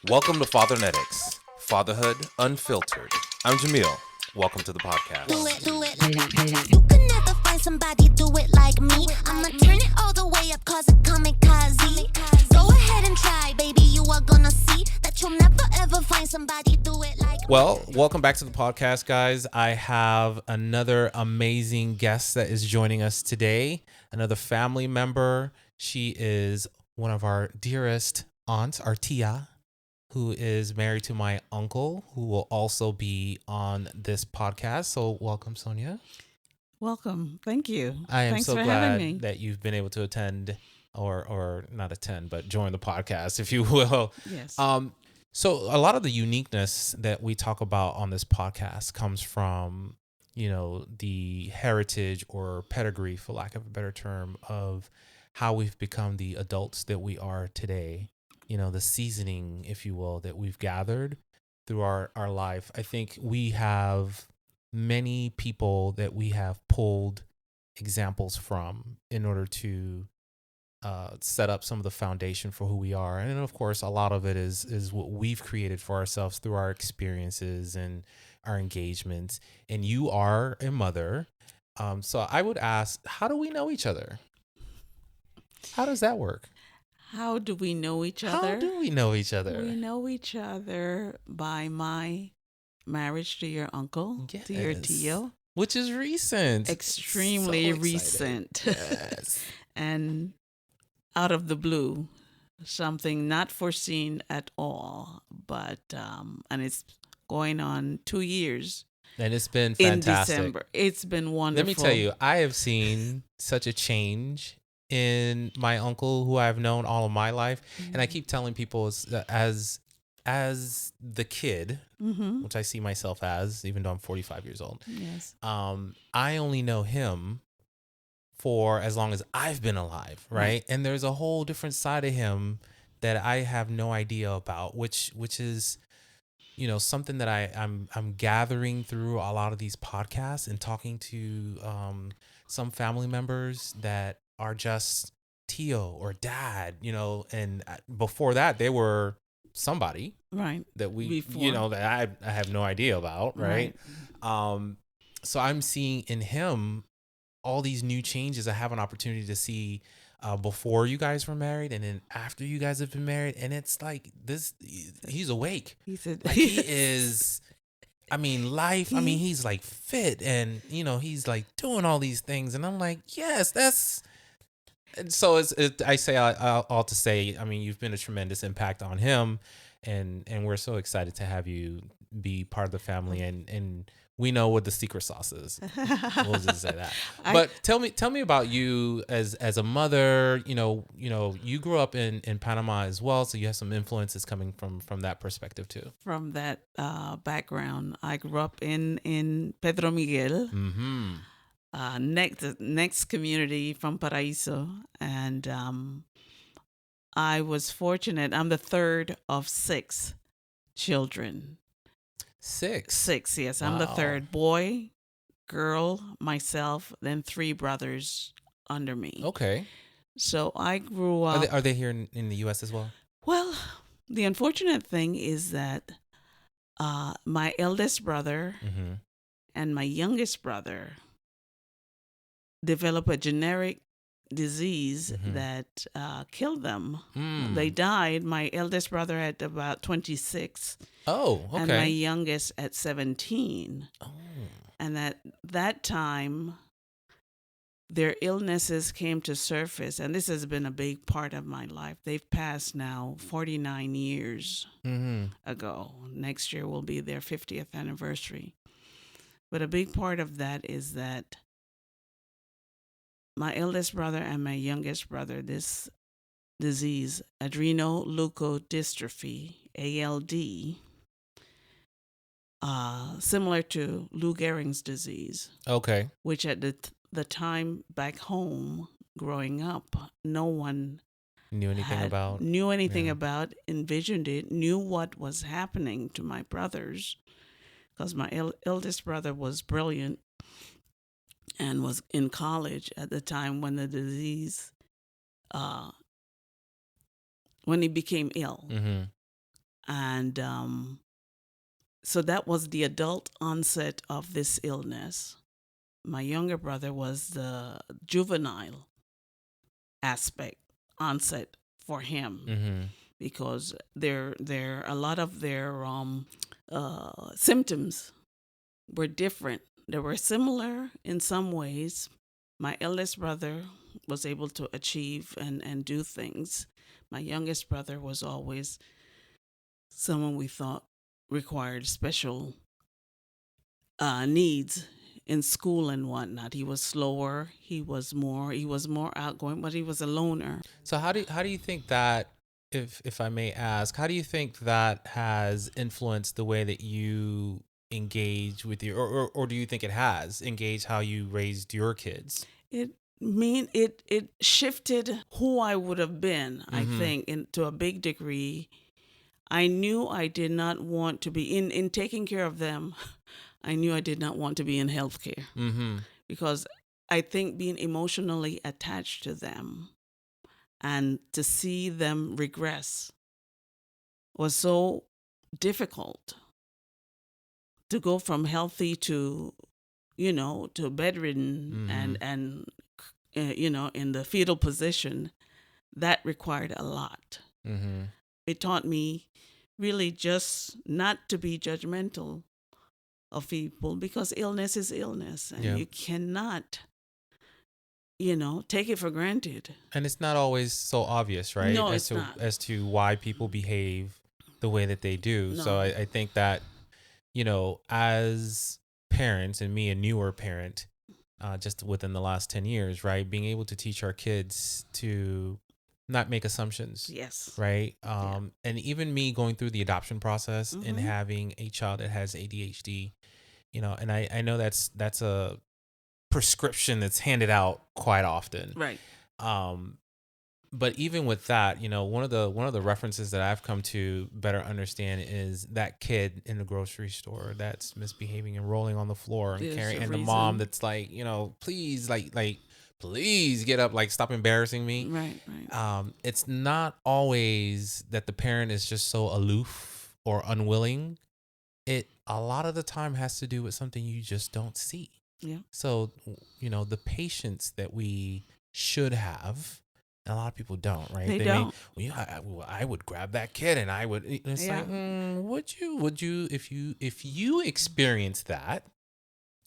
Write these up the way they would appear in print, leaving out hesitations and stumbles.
Welcome to Fathernetics, Fatherhood Unfiltered. I'm Jamil. Welcome to the podcast. Do it. You can never find somebody do it like me. I'ma turn it all the way up, cause it kamikaze. Go ahead and try, baby. You are gonna see that you'll never ever find somebody do it like Well, welcome back to the podcast, guys. I have another amazing guest that is joining us today, another family member. She is one of our dearest aunts, our tia, who is married to my uncle, who will also be on this podcast. So welcome, Sonia. Welcome. Thank you. I am Thanks so for having me. glad that you've been able to attend or not attend, but join the podcast, if you will. Yes. So a lot of the uniqueness that we talk about on this podcast comes from, the heritage or pedigree, for lack of a better term, of how we've become the adults that we are today. The seasoning, if you will, that we've gathered through our life. I think we have many people that we have pulled examples from in order to set up some of the foundation for who we are. And of course, a lot of it is what we've created for ourselves through our experiences and our engagements. And you are a mother. So I would ask, how do we know each other? How does that work? How do we know each other? How do we know each other? We know each other by my marriage to your uncle, to your Yes. tio. Which is recent. Extremely So excited. recent. Yes. And out of the blue, something not foreseen at all. But, and it's going on 2 years And it's been in fantastic. December. It's been wonderful. Let me tell you, I have seen such a change in my uncle, who I've known all of my life. And I keep telling people as the kid, Mm-hmm. which I see myself as, even though I'm 45 years old, Yes. I only know him for as long as I've been alive, right? And there's a whole different side of him that I have no idea about, which is something that I'm gathering through a lot of these podcasts and talking to some family members that are just tio or dad, and before that they were somebody Right. that we, Before. that I have no idea about, right? So I'm seeing in him all these new changes. I have an opportunity to see before you guys were married and then after you guys have been married, and it's like this. He's awake. He said, Like he is. I mean, he's like fit and, he's like doing all these things. And I'm like, yes, that's. And so I say all to say, I mean, you've been a tremendous impact on him. And we're so excited to have you be part of the family. And we know what the secret sauce is. We'll just say that. But tell me about you as a mother. You grew up in Panama as well, so you have some influences coming from that perspective too. From that background, I grew up in Pedro Miguel, Mm-hmm. next community from Paraíso, and I was fortunate. I'm the third of 6 children. 6. 6, yes. I'm the Wow. third boy, girl, myself, then 3 brothers under me. Okay. So I grew up. Are they here in the U.S. as well? Well, the unfortunate thing is that my eldest brother Mm-hmm. and my youngest brother developed a generic disease Mhm. that killed them. Mm. They died. My eldest brother at about 26, Oh, okay. and my youngest at 17. Oh. And at that time, their illnesses came to surface, and this has been a big part of my life. They've passed now 49 years Mm-hmm. ago. Next year will be their 50th anniversary. But a big part of that is that my eldest brother and my youngest brother, this disease, adrenoleukodystrophy, ALD, similar to Lou Gehrig's disease, Okay. which at the time back home growing up, no one Knew anything about? knew anything yeah. about, envisioned it, knew what was happening to my brothers, because my eldest brother was brilliant and was in college at the time when the disease, when he became ill. Mm-hmm. And so that was the adult onset of this illness. My younger brother was the juvenile aspect onset for him, Mm-hmm. because a lot of their symptoms were different. They were similar in some ways. My eldest brother was able to achieve and do things. My youngest brother was always someone we thought required special needs in school and whatnot. He was slower. He was more outgoing, but he was a loner. So how do you think that, if I may ask, how do you think that has influenced the way that you engage with your, or do you think it has engaged how you raised your kids? It shifted who I would have been. I Mm-hmm. think, to a big degree. I knew I did not want to be in taking care of them. I knew I did not want to be in healthcare, Mm-hmm. because I think being emotionally attached to them and to see them regress was so difficult. To go from healthy to, to bedridden, Mm-hmm. and in the fetal position, that required a lot. Mm-hmm. It taught me really just not to be judgmental of people, because illness is illness and Yeah. you cannot, take it for granted. And it's not always so obvious, right? No, As it's to not. why people behave the way that they do. So No. I think that, as parents, and me, a newer parent, just within the last 10 years, right? Being able to teach our kids to not make assumptions, Yes. right? Yeah. And even me going through the adoption process and Mhm. having a child that has ADHD, and I know that's a prescription that's handed out quite often. Right. Um, but even with that, one of the references that I've come to better understand is that kid in the grocery store that's misbehaving and rolling on the floor and There's carrying, a and the mom reason. that's like, please, please get up, like, stop embarrassing me. Right. Right. It's not always that the parent is just so aloof or unwilling. It a lot of the time has to do with something you just don't see. Yeah. So, the patience that we should have, a lot of people don't, right? They They may, don't. well, I would grab that kid and I would, it's Yeah. like, would you, if you experience that,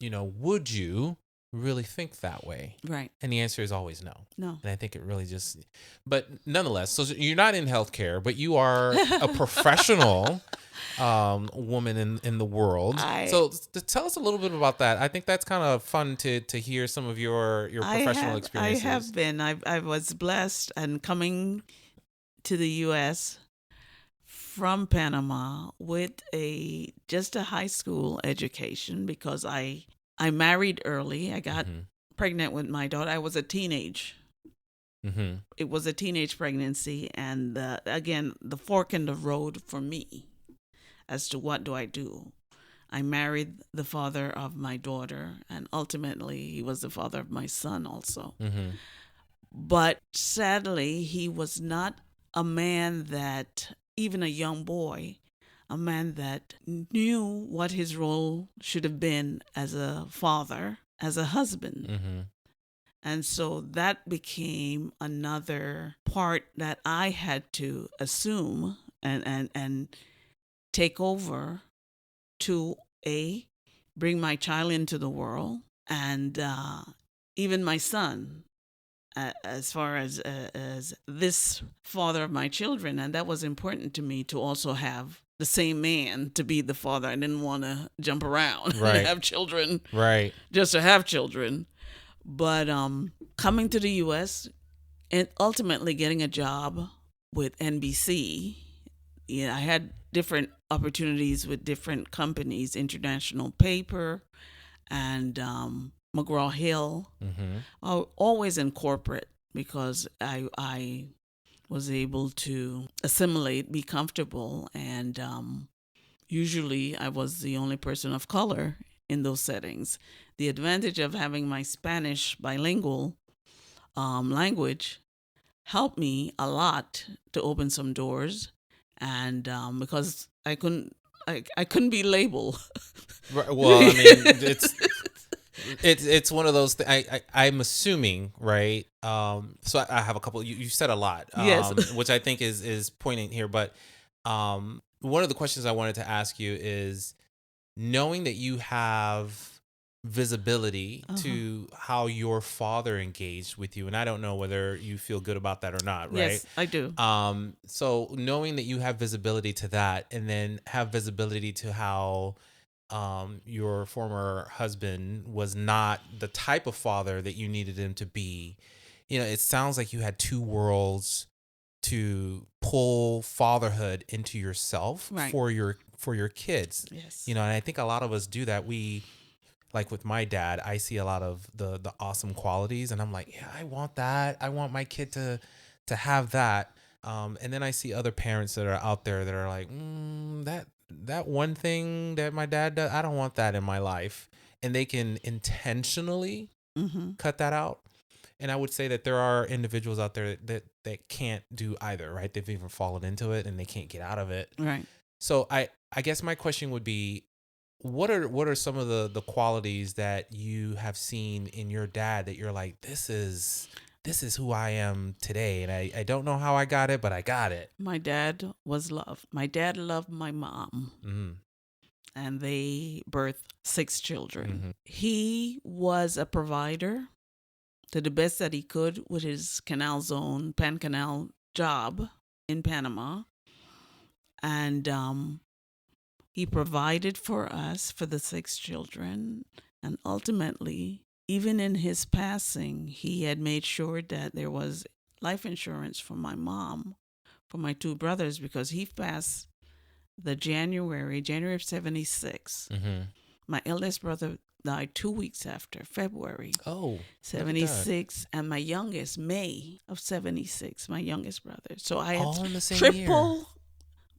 would you really think that way? Right. And the answer is always no. No. And I think it really just, but nonetheless, so you're not in healthcare, but you are a professional woman in the world. I So tell us a little bit about that. I think that's kind of fun to hear some of your professional I experiences. have been. I was blessed, and coming to the U.S. from Panama with just a high school education, because I married early. I got Mm-hmm. pregnant with my daughter. I was a teenage. Mm-hmm. It was a teenage pregnancy, and again, the fork in the road for me as to what do I do. I married the father of my daughter, and ultimately, he was the father of my son also. Mm-hmm. But sadly, he was not a man that, even a young boy, a man that knew what his role should have been as a father, as a husband. Mm-hmm. And so that became another part that I had to assume and take over to bring my child into the world, and even my son, as far as this father of my children. And that was important to me, to also have the same man to be the father. I didn't want to jump around Right. and have children Right. just to have children. But coming to the U.S. and ultimately getting a job with NBC, I had different opportunities with different companies, International Paper and McGraw-Hill. Mm-hmm. Always in corporate, because I was able to assimilate, be comfortable, and usually I was the only person of color in those settings. The advantage of having my Spanish bilingual language helped me a lot to open some doors, and because I couldn't be labeled. Right, well, I mean, it's one of those. I'm assuming, right? So I have a couple. You said a lot, Yes. which I think is poignant here. But one of the questions I wanted to ask you is, knowing that you have visibility to how your father engaged with you, and I don't know whether you feel good about that or not, right? Yes, I do. So knowing that you have visibility to that, and then have visibility to how your former husband was not the type of father that you needed him to be, it sounds like you had two worlds to pull fatherhood into yourself Right. for your kids. Yes. And I think a lot of us do that. Like with my dad, I see a lot of the awesome qualities, and I'm like, yeah, I want that. I want my kid to have that. And then I see other parents that are out there that are like, that one thing that my dad does, I don't want that in my life, and they can intentionally cut that out. And I would say that there are individuals out there that can't do either, right? They've even fallen into it and they can't get out of it. Right. So I guess my question would be, what are some of the qualities that you have seen in your dad that you're like, this is who I am today, and I don't know how I got it, but I got it. My dad was love. My dad loved my mom, and they birthed 6 children. He was a provider to the best that he could with his Canal Zone, Pan Canal job in Panama. And he provided for us, for the 6 children. And ultimately, even in his passing, he had made sure that there was life insurance for my mom, for my 2 brothers, because he passed the January of 76. My eldest brother died 2 weeks after, February. Oh, 76, and my youngest, May of 76, my youngest brother. So I all had in the same triple year.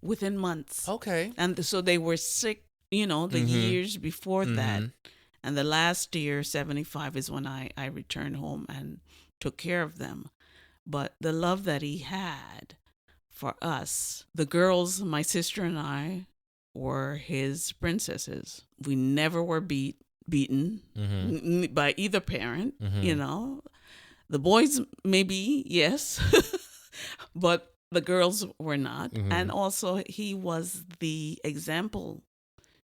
Within months. Okay. And so they were sick, the years before that. And the last year, 75, is when I returned home and took care of them. But the love that he had for us, the girls, my sister and I, were his princesses. We never were beaten by either parent, The boys, maybe, yes, but the girls were not. And also, he was the example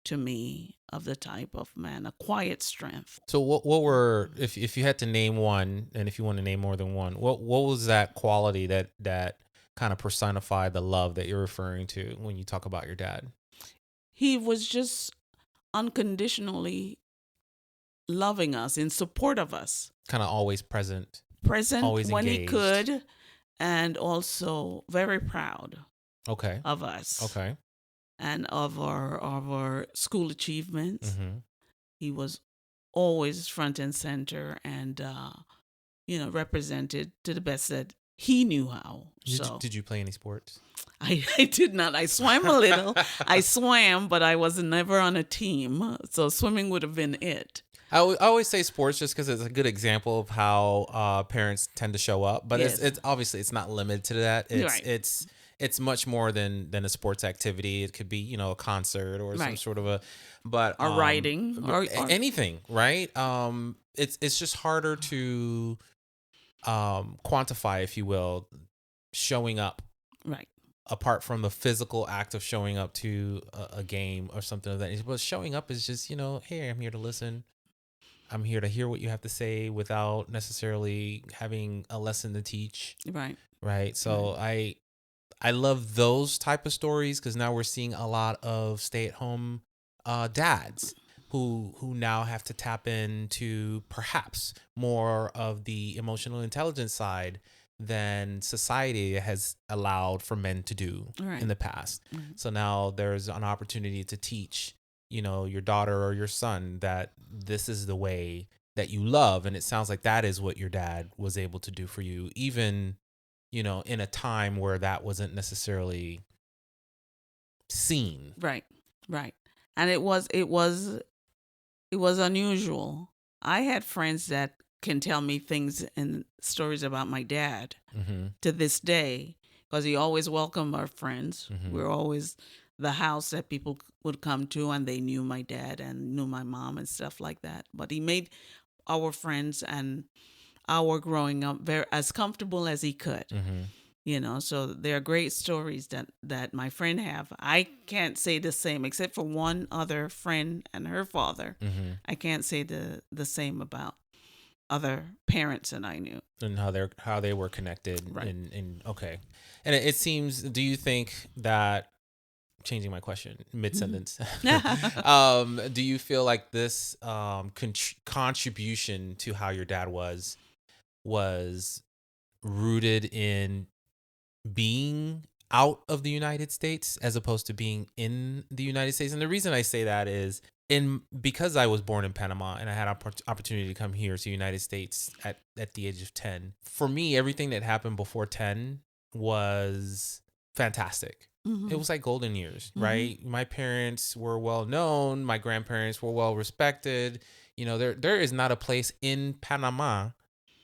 to me of the type of man, a quiet strength. So what were, if you had to name one, and if you want to name more than one, what was that quality that kind of personified the love that you're referring to when you talk about your dad? He was just unconditionally loving us, in support of us. Kind of always present, Always when engaged. he could, and also very proud of us. Okay. And of our school achievements. He was always front and center, and represented to the best that he knew how. Did you play any sports? I did not. I swam a little. I swam, but I was never on a team. So swimming would have been it. I always say sports just because it's a good example of how parents tend to show up. But Yes. it's obviously it's not limited to that. It's much more than a sports activity. It could be, a concert or some sort of a, but or writing or anything, right? It's just harder to quantify, if you will, showing up. Right. Apart from the physical act of showing up to a game or something of that. But showing up is just, hey, I'm here to listen. I'm here to hear what you have to say without necessarily having a lesson to teach. Right. So I love those type of stories, because now we're seeing a lot of stay-at-home dads who now have to tap into perhaps more of the emotional intelligence side than society has allowed for men to do in the past. So now there's an opportunity to teach, your daughter or your son that this is the way that you love. And it sounds like that is what your dad was able to do for you, even, in a time where that wasn't necessarily seen. Right. And it was unusual. I had friends that can tell me things and stories about my dad to this day. because he always welcomed our friends. Mm-hmm. We're always the house that people would come to, and they knew my dad and knew my mom and stuff like that. But he made our friends and our growing up very as comfortable as he could. Mm-hmm. You know, so there are great stories that my friend have. I can't say the same, except for one other friend and her father. Mm-hmm. I can't say the same about other parents that I knew. And how they were connected. Right. And okay. And it seems, do you think that, changing my question mid-sentence, do you feel like this contribution to how your dad was rooted in being out of the United States as opposed to being in the United States? And the reason I say that is because I was born in Panama and I had opportunity to come here to the United States at the age of 10. For me, everything that happened before 10 was fantastic. Mm-hmm. It was like golden years, right? My parents were well known. My grandparents were well respected. You know, there is not a place in Panama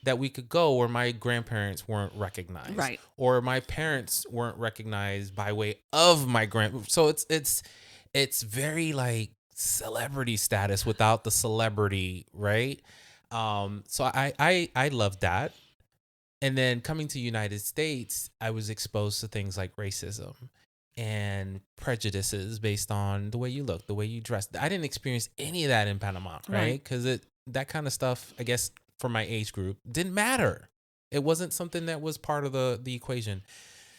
that we could go where my grandparents weren't recognized, Right. or my parents weren't recognized by way of my So it's very like celebrity status without the celebrity, right? So I love that. And then coming to United States, I was exposed to things like racism and prejudices based on the way you look, the way you dress. I didn't experience any of that in Panama, right? Because that kind of stuff, I guess, for my age group, didn't matter. It wasn't something that was part of the equation.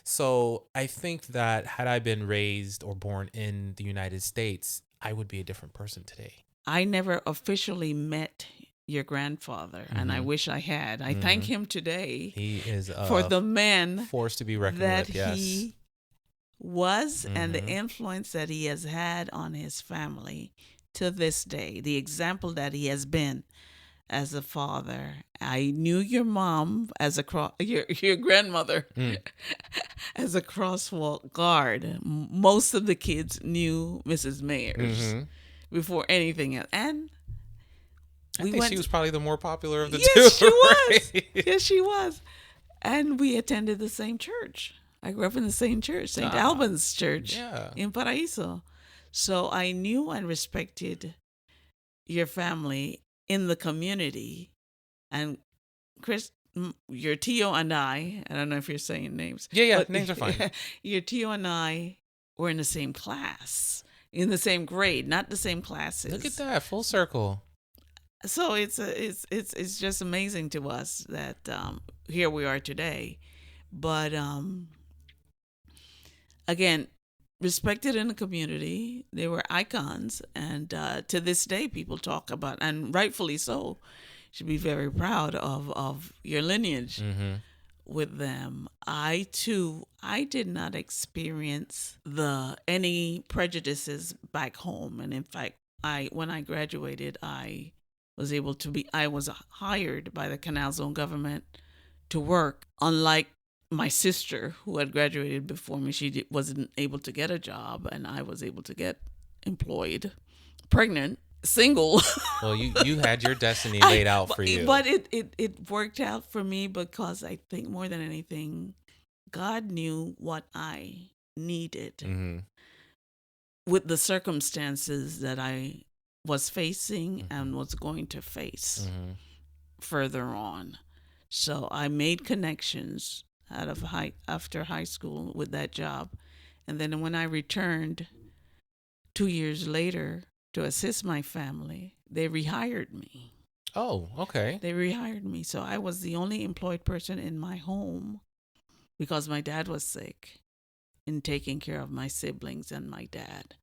So I think that had I been raised or born in the United States, I would be a different person today. I never officially met your grandfather, and I wish I had. I thank him today. He is for the man force to be reckoned that with. Yes. he was and the influence that he has had on his family to this day. The example that he has been as a father. I knew your mom as your grandmother as a crosswalk guard. Most of the kids knew Mrs. Mayers before anything else, and I think she was probably the more popular of the two. Yes, she was. Right? Yes, she was. And we attended the same church. I grew up in the same church, St. Albans Church in Paraíso. So I knew and respected your family in the community. And Chris, your Tio and I don't know if you're saying names. Yeah, names are fine. Your Tio and I were in the same class, in the same grade, not the same classes. Look at that, full circle. So it's just amazing to us that here we are today. But again, respected in the community, they were icons, and to this day, people talk about, and rightfully so, should be very proud of your lineage with them. I did not experience any prejudices back home, and in fact, when I graduated, I was hired by the Canal Zone government to work. Unlike my sister, who had graduated before me, she wasn't able to get a job, and I was able to get employed, pregnant, single. Well, you had your destiny laid out for you. But it worked out for me because I think more than anything, God knew what I needed with the circumstances that I was facing and was going to face further on. So I made connections after high school with that job. And then when I returned 2 years later to assist my family, they rehired me. Oh, okay. They rehired me. So I was the only employed person in my home because my dad was sick, in taking care of my siblings and my dad.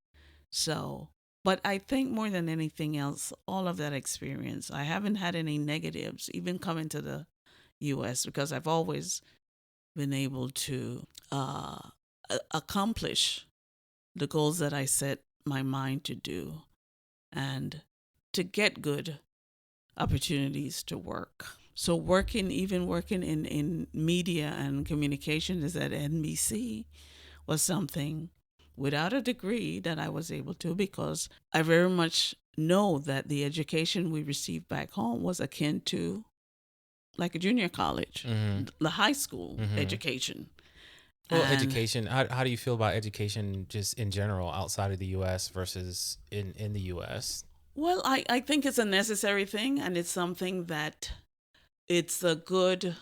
So, but I think more than anything else, all of that experience, I haven't had any negatives, even coming to the U.S., because I've always been able to accomplish the goals that I set my mind to do and to get good opportunities to work. So working in media and communications at NBC was something without a degree that I was able to, because I very much know that the education we received back home was akin to like a junior college, the high school education. Well, And education. How do you feel about education just in general outside of the U.S. versus in the U.S.? well, I think it's a necessary thing, and it's something that it's a good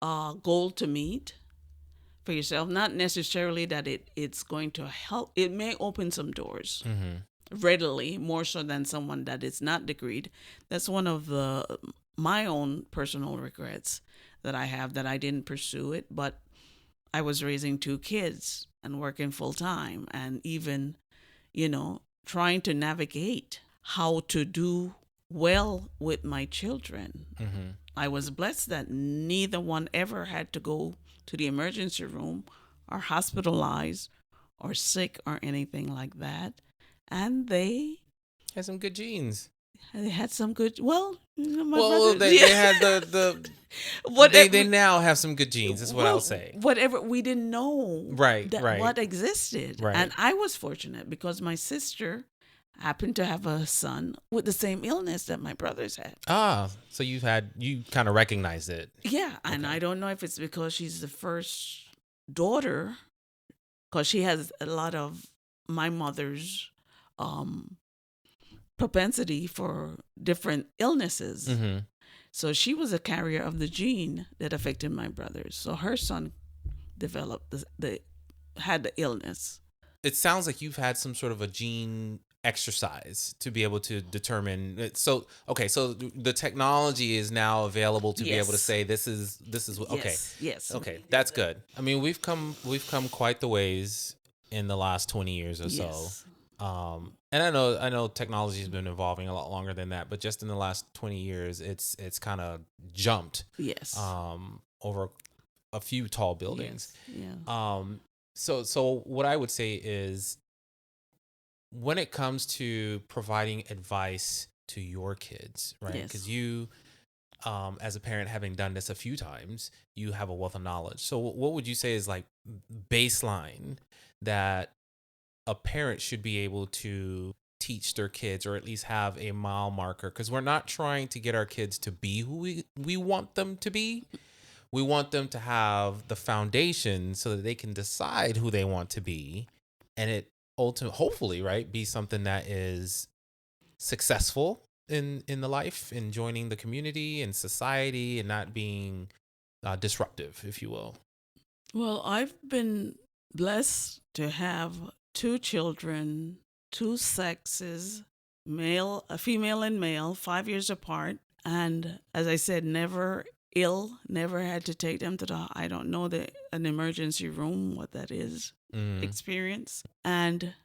goal to meet for yourself. Not necessarily that it's going to help. It may open some doors Mm-hmm. readily, more so than someone that is not degreed. That's one of the my own personal regrets that I have, that I didn't pursue it, but I was raising two kids and working full time, and even, trying to navigate how to do well with my children. Mm-hmm. I was blessed that neither one ever had to go to the emergency room or hospitalized or sick or anything like that. And Has some good genes. they had some good, well, my Well, brother, they had the whatever, they now have some good genes. Is what I'll say. whatever, we didn't know Right, that right. what existed. Right. And I was fortunate because my sister happened to have a son with the same illness that my brothers had. So you kind of recognized it. Yeah, and Okay. I don't know if it's because she's the first daughter, because she has a lot of my mother's um, propensity for different illnesses. Mm-hmm. So she was a carrier of the gene that affected my brothers. So her son developed had the illness. It sounds like you've had some sort of a gene exercise to be able to determine it. So okay, so the technology is now available to be able to Yes. say this is what, okay. Yes. Okay, that's good. I mean, we've come quite the ways in the last 20 years or so. Yes. And I know technology has been evolving a lot longer than that, but just in the last 20 years, it's kind of jumped Yes. over a few tall buildings. Yes. Yeah. So what I would say is, when it comes to providing advice to your kids, right? Yes. Because you, as a parent, having done this a few times, you have a wealth of knowledge. So what would you say is like baseline that a parent should be able to teach their kids, or at least have a mile marker? Because we're not trying to get our kids to be who we want them to be. We want them to have the foundation so that they can decide who they want to be, and it hopefully, right, be something that is successful in the life, in joining the community and society, and not being disruptive, if you will. Well, I've been blessed to have two children, two sexes, a female and male, 5 years apart. And as I said, never ill, never had to take them to I don't know, an emergency room, what that is, experience. And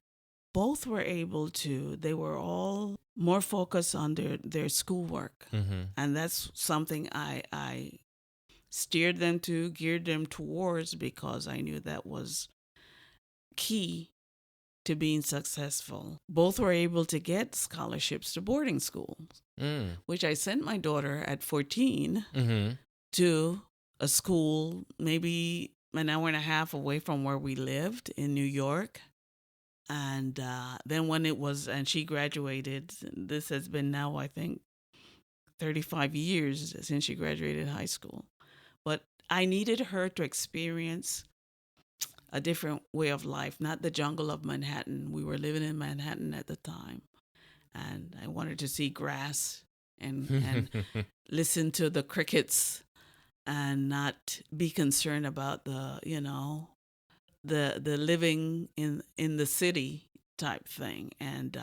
both were able to, they were all more focused on their schoolwork. Mm-hmm. And that's something I steered them to, geared them towards, because I knew that was key to being successful. Both were able to get scholarships to boarding schools, which I sent my daughter at 14 to a school maybe an hour and a half away from where we lived in New York. And then when and she graduated, this has been now, I think, 35 years since she graduated high school. But I needed her to experience a different way of life, not the jungle of Manhattan. We were living in Manhattan at the time. And I wanted to see grass and listen to the crickets and not be concerned about the living in the city type thing. And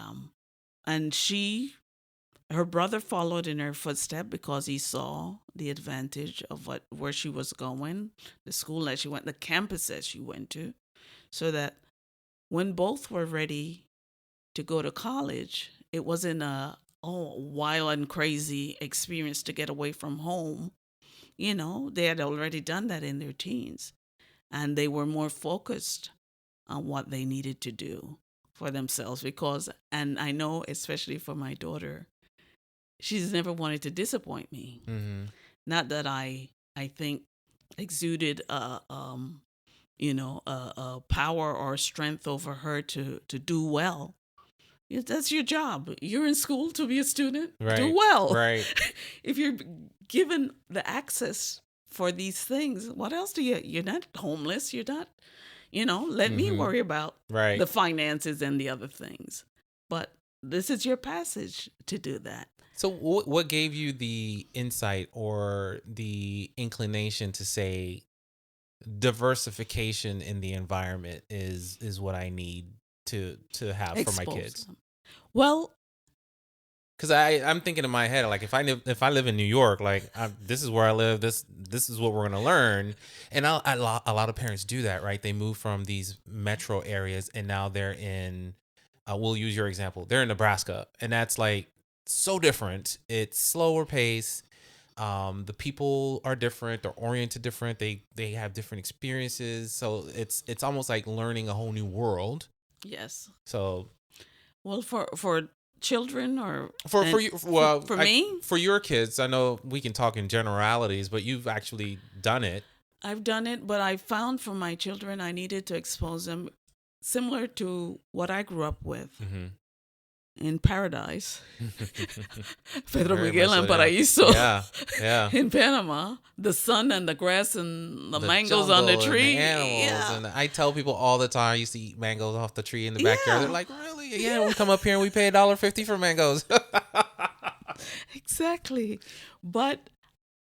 her brother followed in her footsteps because he saw the advantage of where she was going, the school that she went, the campus that she went to, so that when both were ready to go to college, it wasn't a wild and crazy experience to get away from home. They had already done that in their teens, and they were more focused on what they needed to do for themselves. And I know, especially for my daughter, she's never wanted to disappoint me. Mm-hmm. Not that I think exuded a power or strength over her to do well. That's your job. You're in school to be a student. Right. Do well. Right. If you're given the access for these things. What else you're not homeless. You're not, let me worry about Right. the finances and the other things. But this is your passage to do that. So what gave you the insight or the inclination to say diversification in the environment is what I need to have for my kids? Them. Well, because I'm thinking in my head, like if I live in New York, like this is where I live. This is what we're gonna learn, and a lot of parents do that, right? They move from these metro areas, and now they're in. We'll use your example. They're in Nebraska, and that's like so different. It's slower pace. The people are different. They're oriented different. They have different experiences. So it's almost like learning a whole new world. Yes. So, well, for children or for you, well, for me, for your kids, I know we can talk in generalities, but you've actually done it. I've done it, but I found for my children, I needed to expose them similar to what I grew up with. Mm-hmm. In paradise, Pedro Very Miguel much and so, Paraíso. Yeah. In Panama, the sun and the grass and the mangoes on the tree. And the animals. And I tell people all the time, I used to eat mangoes off the tree in the backyard. They're like, really? Yeah, we come up here and we pay $1.50 for mangoes. Exactly. But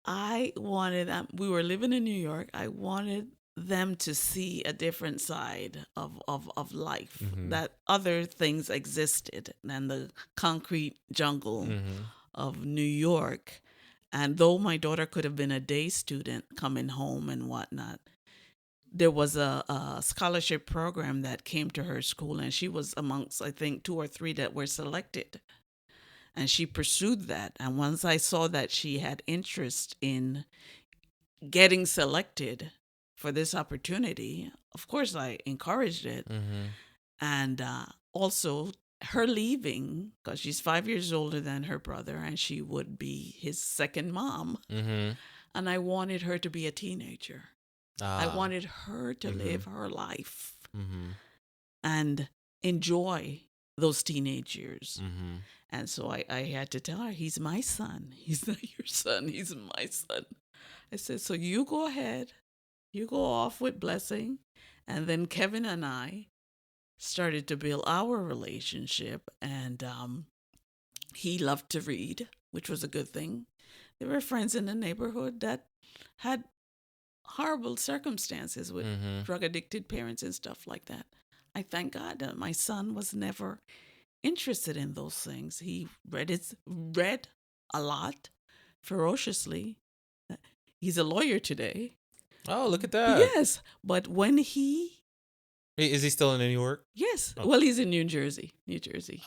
I wanted, we were living in New York. I wanted them to see a different side of life, that other things existed than the concrete jungle of New York. And though my daughter could have been a day student coming home and whatnot, there was a scholarship program that came to her school, and she was amongst, I think, 2 or 3 that were selected. And she pursued that. And once I saw that she had interest in getting selected for this opportunity, of course, I encouraged it. And also her leaving, because she's 5 years older than her brother, and she would be his second mom. And I wanted her to be a teenager. I wanted her to live her life and enjoy those teenage years. And so I had to tell her, he's my son. He's not your son. He's my son. I said, so you go ahead. You go off with blessing. And then Kevin and I started to build our relationship. And he loved to read, which was a good thing. There were friends in the neighborhood that had horrible circumstances with drug-addicted parents and stuff like that. I thank God that my son was never interested in those things. He read a lot, ferociously. He's a lawyer today. Oh, look at that. Yes, but when he... Is he still in New York? Yes. Oh. Well, he's in New Jersey.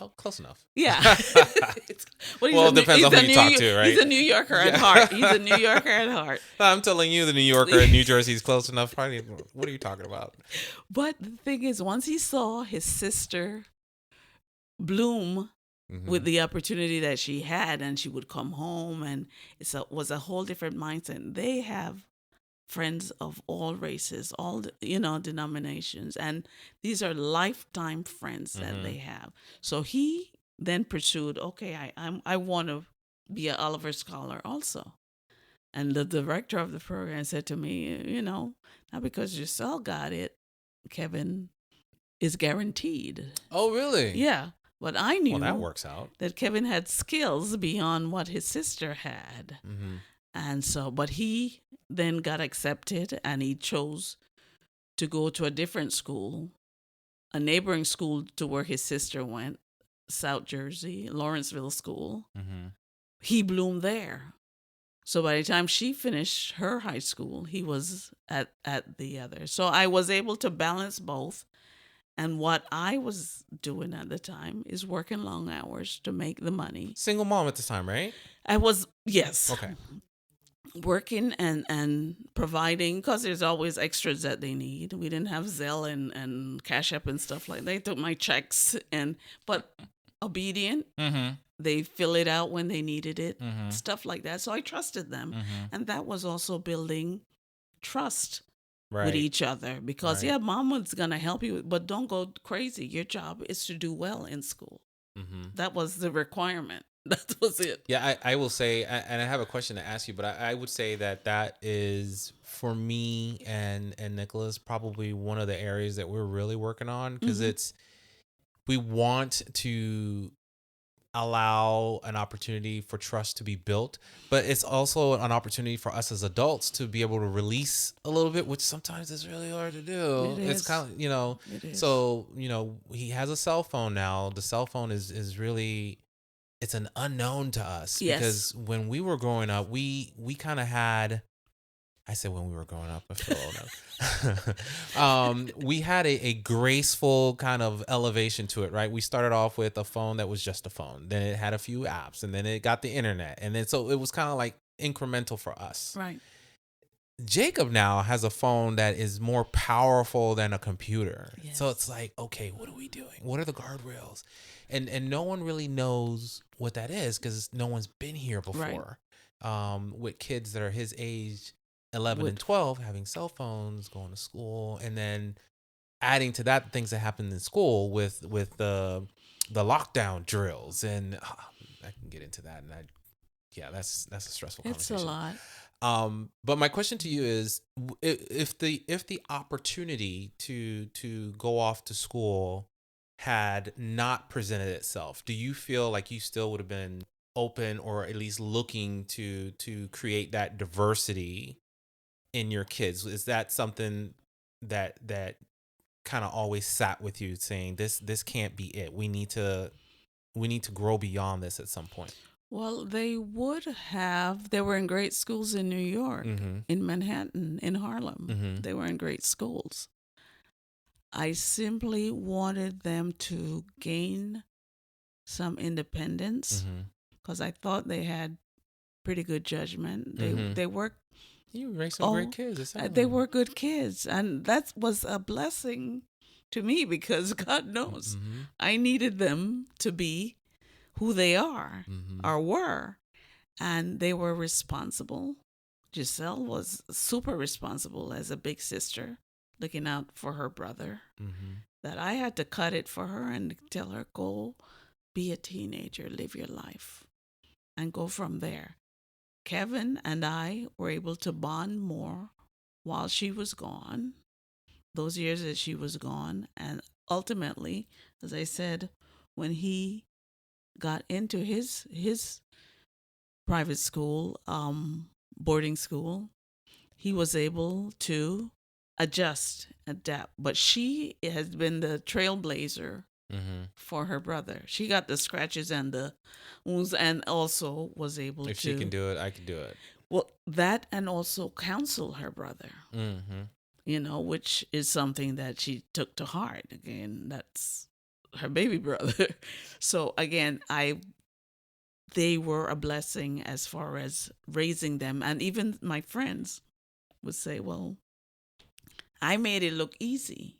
Oh, close enough. Yeah. Well, it depends on who you talk to, right? He's a New Yorker at heart. He's a New Yorker at heart. I'm telling you, the New Yorker in New Jersey is close enough. What are you talking about? But the thing is, once he saw his sister bloom with the opportunity that she had, and she would come home, and was a whole different mindset. They have friends of all races, all denominations, and these are lifetime friends that they have. So he then pursued, okay, I want to be an Oliver Scholar also. And the director of the program said to me, not because Giselle got it, Kevin is guaranteed. Oh, really? Yeah. But I knew that works out. That Kevin had skills beyond what his sister had. And so, but he then got accepted, and he chose to go to a different school, a neighboring school to where his sister went, South Jersey, Lawrenceville School. He bloomed there. So by the time she finished her high school, he was at the other. So I was able to balance both. And what I was doing at the time is working long hours to make the money. Single mom at the time, right? I was, yes. Okay. Working and providing, because there's always extras that they need. We didn't have Zelle and Cash App and stuff like that. They took my checks, but obedient. They fill it out when they needed it, stuff like that. So I trusted them. And that was also building trust. Right. With each other, because mom was gonna help you, but don't go crazy. Your job is to do well in school. That was the requirement. That was it. Yeah, I will say, and I have a question to ask you, but I would say that is for me and Nicholas probably one of the areas that we're really working on, because we want to allow an opportunity for trust to be built, but it's also an opportunity for us as adults to be able to release a little bit, which sometimes is really hard to do. It It's is. kind of, It is. so, he has a cell phone now. The cell phone is really, it's an unknown to us, Yes. because when we were growing up, we kind of had, I said when we were growing up, I feel old now. We had a graceful kind of elevation to it, right? We started off with a phone that was just a phone. Then it had a few apps, and then it got the internet. And then so it was kind of like incremental for us. Right. Jacob now has a phone that is more powerful than a computer. Yes. So it's like, okay, what are we doing? What are the guardrails? And no one really knows what that is, because no one's been here before. With kids that are his age, 11 and 12, having cell phones, going to school, and then adding to that things that happen in school with the lockdown drills, and I can get into that, and that's a stressful conversation. It's a lot. But my question to you is, if the opportunity to go off to school had not presented itself, do you feel like you still would have been open, or at least looking to create that diversity in your kids? Is that something that kind of always sat with you, saying this can't be it? We need to grow beyond this at some point. Well, they would have. They were in great schools in New York, in Manhattan, in Harlem. They were in great schools. I simply wanted them to gain some independence, because I thought they had pretty good judgment. They worked. You raised some great kids. They were good kids, and that was a blessing to me, because God knows I needed them to be who they are or were, and they were responsible. Giselle was super responsible as a big sister, looking out for her brother, that I had to cut it for her and tell her, go be a teenager, live your life, and go from there. Kevin and I were able to bond more while she was gone, those years that she was gone. And ultimately, as I said, when he got into his private school, boarding school, he was able to adapt. But she has been the trailblazer for her brother. She got the scratches and the wounds, and also was able if she can do it, I can do it. Well, that, and also counsel her brother, which is something that she took to heart. Again, that's her baby brother. So again, they were a blessing as far as raising them. And even my friends would say, well, I made it look easy,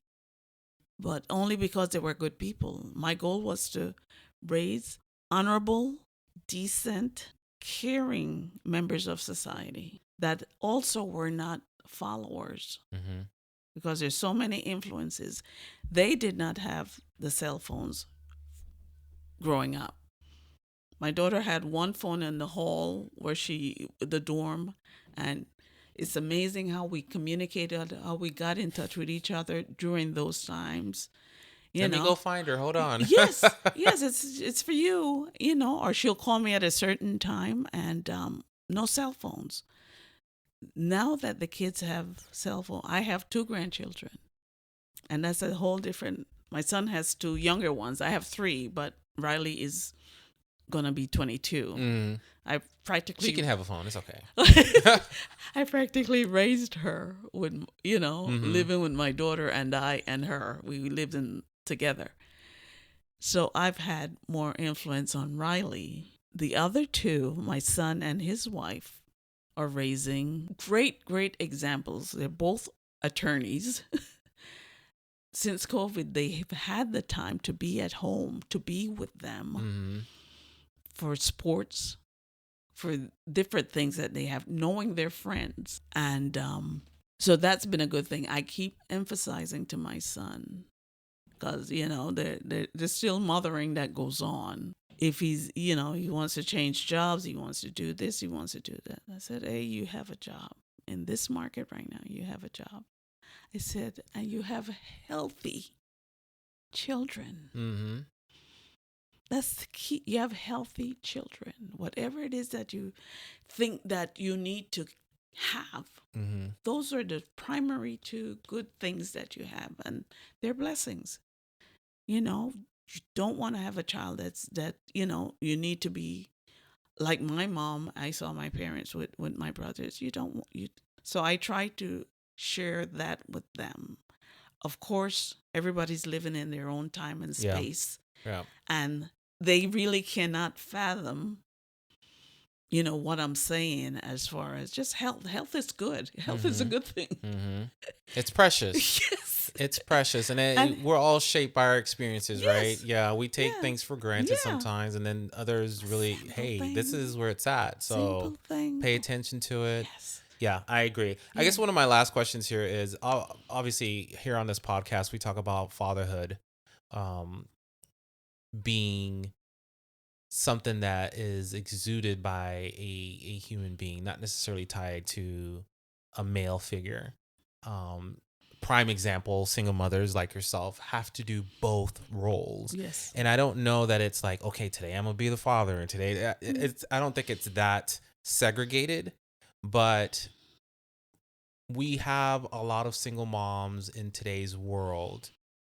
but only because they were good people. My goal was to raise honorable, decent, caring members of society that also were not followers, because there's so many influences. They did not have the cell phones growing up. My daughter had one phone in the hall where the dorm, and it's amazing how we communicated, how we got in touch with each other during those times. Let me go find her. Hold on. Yes, it's for you, or she'll call me at a certain time, and no cell phones. Now that the kids have cell phone, I have 2 grandchildren, and that's a whole different. My son has 2 younger ones. I have 3, but Riley is gonna be 22. I practically She can have a phone. It's okay. I practically raised her with living with my daughter and I and her. We lived together. So I've had more influence on Riley. The other 2, my son and his wife, are raising great examples. They're both attorneys. Since COVID, they've had the time to be at home, to be with them for sports, for different things that they have, knowing their friends. And so that's been a good thing. I keep emphasizing to my son, because, there's still mothering that goes on. if he's, you know, he wants to change jobs, he wants to do this, he wants to do that. I said, hey, you have a job in this market right now. You have a job. I said, and you have healthy children. Mm-hmm. That's the key. You have healthy children. Whatever it is that you think that you need to have, Mm-hmm. those are the primary two good things that you have, and they're blessings. You know, you don't want to have a child that, you know, you need to be like my mom. I saw my parents with my brothers. You don't want you. So I try to share that with them. Of course, everybody's living in their own time and Yeah. space, Yeah. and they really cannot fathom, you know, what I'm saying as far as just health. Health is good. Health is a good thing. Mm-hmm. It's precious. Yes. It's precious, and And we're all shaped by our experiences, right? yes. Yeah, we take Yeah. things for granted Yeah. sometimes, and then others really, Simple hey, this thing. is where it's at. So Simple thing. pay attention to it. Yes. Yeah, I agree. I guess one of my last questions here is obviously here on this podcast we talk about fatherhood being something that is exuded by a human being, not necessarily tied to a male figure. Prime example, single mothers like yourself have to do both roles. Yes. And I don't know that it's like, okay, today I'm gonna be the father, and today it's. I don't think it's that segregated, but we have a lot of single moms in today's world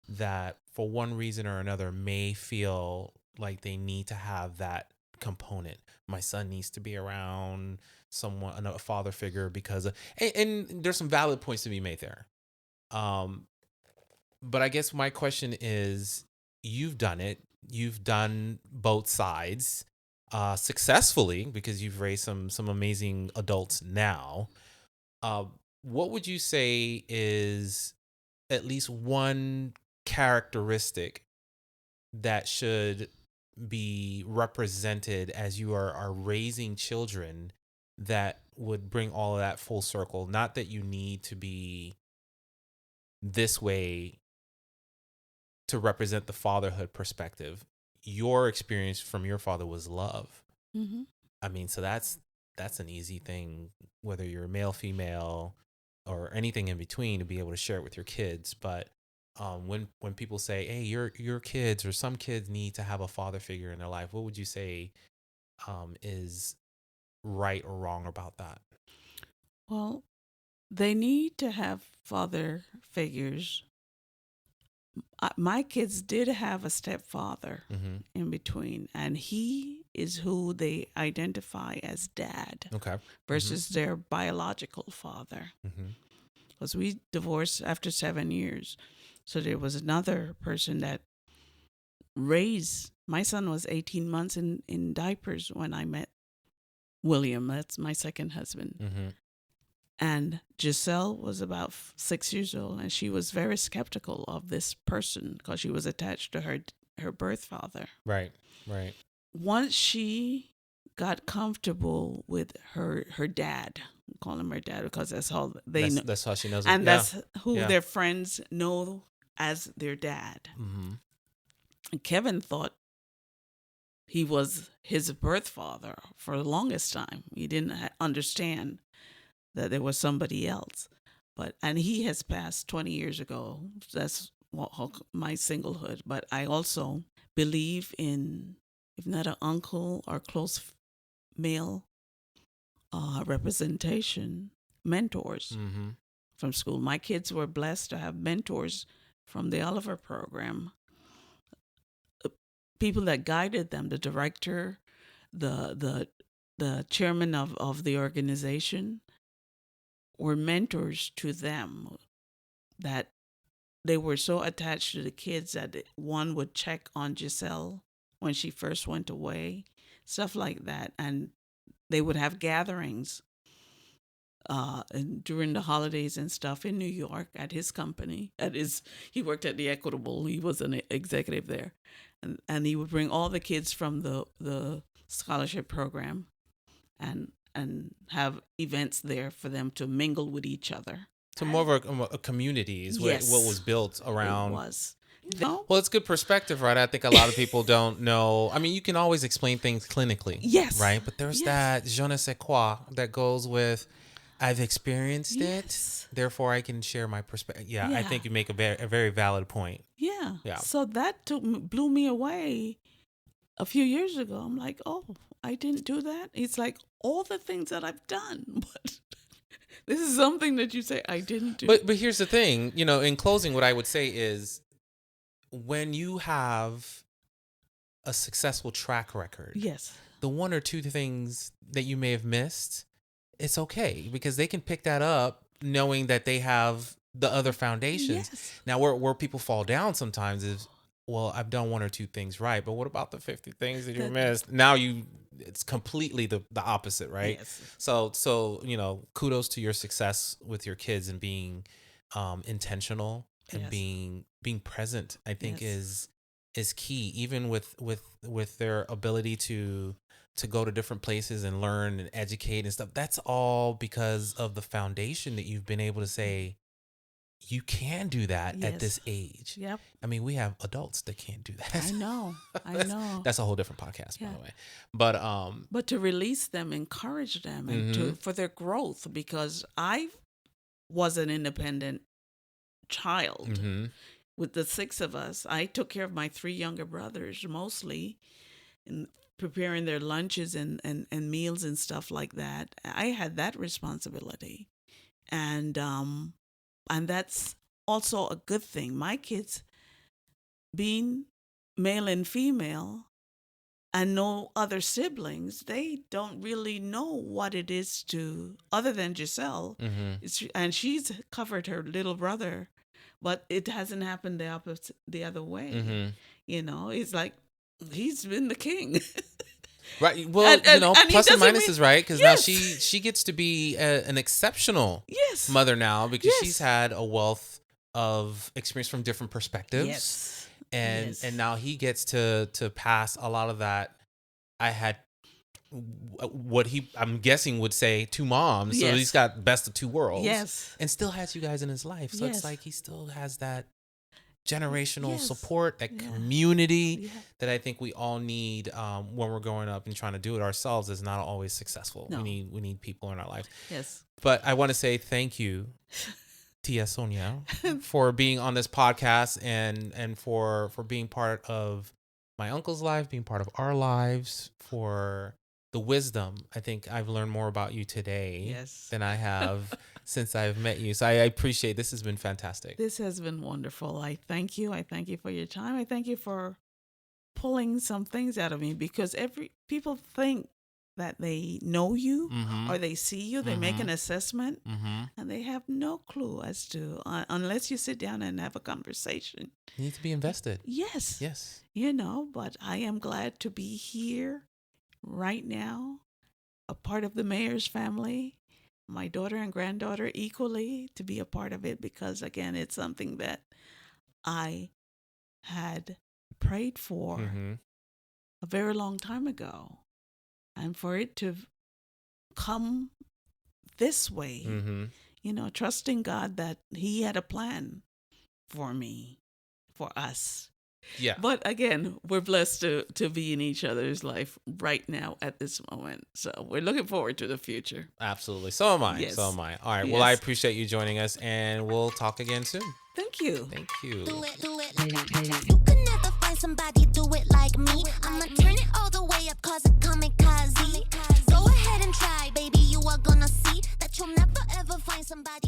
that for one reason or another may feel like they need to have that component. My son needs to be around someone, a father figure, because and there's some valid points to be made there. But I guess my question is, you've done it. You've done both sides successfully because you've raised some amazing adults now. What would you say is at least one characteristic that should be represented as you are raising children that would bring all of that full circle? Not that you need to be this way to represent the fatherhood perspective. Your experience from your father was love. Mm-hmm. I mean, so that's an easy thing, whether you're male, female, or anything in between, to be able to share it with your kids. But when people say, "Hey, your kids or some kids need to have a father figure in their life," what would you say is right or wrong about that? Well, they need to have father figures. My kids did have a stepfather Mm-hmm. in between, and he is who they identify as dad Okay. versus their biological father. Mm-hmm. Because we divorced after 7 years. So there was another person that raised. My son was 18 months in diapers when I met William. That's my second husband. Mm-hmm. And Giselle was about 6 years old, and she was very skeptical of this person because she was attached to her birth father. Right. Right. Once she got comfortable with her dad, call him her dad because that's how they know, That's how she knows it. and Yeah. that's who Yeah. their friends know as their dad. Mm-hmm. And Kevin thought he was his birth father for the longest time. He didn't understand that there was somebody else. And he has passed 20 years ago. That's my singlehood. But I also believe in, if not an uncle or close male representation, mentors Mm-hmm. from school. My kids were blessed to have mentors from the Oliver program, people that guided them, the director, the chairman of the organization, were mentors to them, that they were so attached to the kids that one would check on Giselle when she first went away, stuff like that. And they would have gatherings and during the holidays and stuff in New York at his company. He worked at the Equitable. He was an executive there. And he would bring all the kids from the scholarship program and have events there for them to mingle with each other. So more of a community is what Yes. was built around. It was. No? Well, it's good perspective, right? I think a lot of people don't know. I mean, you can always explain things clinically. Yes. Right? But there's that je ne sais quoi that goes with, I've experienced Yes. it, therefore I can share my perspective. Yeah, I Yeah. think you make a very valid point. Yeah. Yeah. So that blew me away a few years ago. I'm like, oh, I didn't do that. It's like all the things that I've done, but this is something that you say I didn't do. But here's the thing, in closing, what I would say is when you have a successful track record, Yes. the one or two things that you may have missed, it's okay because they can pick that up knowing that they have the other foundations. Yes. Now, where people fall down sometimes is, well, I've done one or two things right, but what about the 50 things that you missed? Now it's completely the opposite, right? Yes. So kudos to your success with your kids and being intentional and Yes. being present. I think Yes. is key, even with their ability to go to different places and learn and educate and stuff. That's all because of the foundation that you've been able to say, you can do that at this age. Yep. I mean, we have adults that can't do that. I know. That's a whole different podcast, by Yeah. the way. But to release them, encourage them, and for their growth, because I was an independent child. Mm-hmm. With the 6 of us, I took care of my 3 younger brothers mostly, and preparing their lunches and meals and stuff like that. I had that responsibility, and that's also a good thing. My kids, being male and female, and no other siblings, they don't really know what it is to, other than Giselle. Mm-hmm. And she's covered her little brother, but it hasn't happened the other way. Mm-hmm. It's like he's been the king. Right. Well, And plus and doesn't minuses, right? Because Yes. now she gets to be an exceptional Yes. mother now because Yes. she's had a wealth of experience from different perspectives. Yes. And Yes. and now he gets to pass a lot of that. I had what I'm guessing would say 2 moms. So Yes. he's got best of 2 worlds. Yes. And still has you guys in his life. So Yes. it's like he still has that generational Yes. support, that Yeah. community Yeah. that I think we all need when we're growing up and trying to do it ourselves is not always successful. No. We need people in our lives. Yes. But I want to say thank you, Tia Sonia, for being on this podcast and for being part of my uncle's life, being part of our lives, for the wisdom. I think I've learned more about you today Yes. than I have since I've met you. So I appreciate this. Has been fantastic. This has been wonderful. I thank you. I thank you for your time. I thank you for pulling some things out of me, because people think that they know you Mm-hmm. or they see you, they make an assessment, Mm-hmm. and they have no clue as to, unless you sit down and have a conversation. You need to be invested. Yes. Yes. But I am glad to be here right now, a part of the Mayers family, my daughter and granddaughter equally, to be a part of it, because again, it's something that I had prayed for Mm-hmm. a very long time ago. And for it to come this way, Mm-hmm. Trusting God that He had a plan for me, for us. Yeah. But again, we're blessed to be in each other's life right now at this moment. So we're looking forward to the future. Absolutely. So am I. Yes. So am I. All right. Well, I Yes. appreciate you joining us, and we'll talk again soon. Thank you. Thank you. Do it. You can never find somebody do it like me. I'ma turn it all the way up, cause it kamikaze. Go ahead and try, baby, you are gonna see that you'll never ever find somebody.